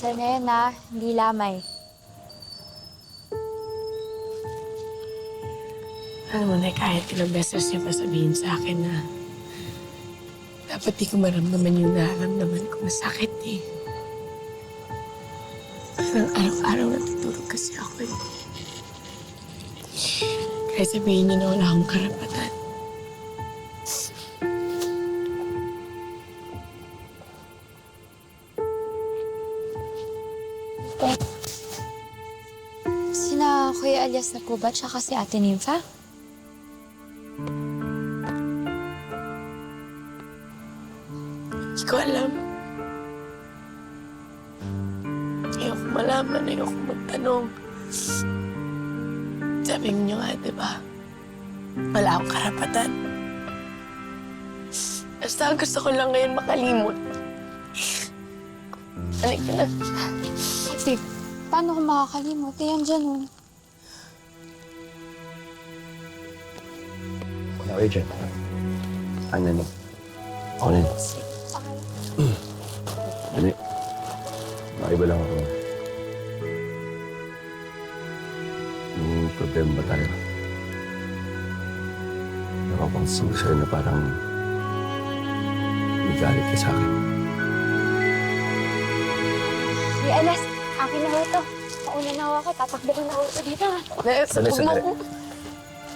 Dasal ngayon na, hindi lamay. Alam mo na, kahit ilang beses niya pa sabihin sa akin na dapat di ko maramdaman yung nararamdaman ko. Masakit eh. Parang araw-araw natutulog kasi ako eh. Kaya sabihin niya na wala akong karapatan. Sina Kuya Elias na po ba, tsaka si Ate Nympha? Hindi ko alam. Ayoko malaman, ayoko magtanong. Sabi niyo nga, di ba? Wala akong karapatan. Basta gusto ko lang ngayon makalimot. Halika na. Ate, paano ko makakalimot? Eh, yan dyan, oh. Okay, Jen. Ano na? Ako na yun. Ano yun? Nakaiba lang ako. May problema ba tayo? Nakapansin ko sa'yo na parang may galit ka sa akin. Kuya Elias, akin na ho ito. Pauna na ho ako, tatakbo ko na ho ito dito, ha? Huwag mo Sandali. ako.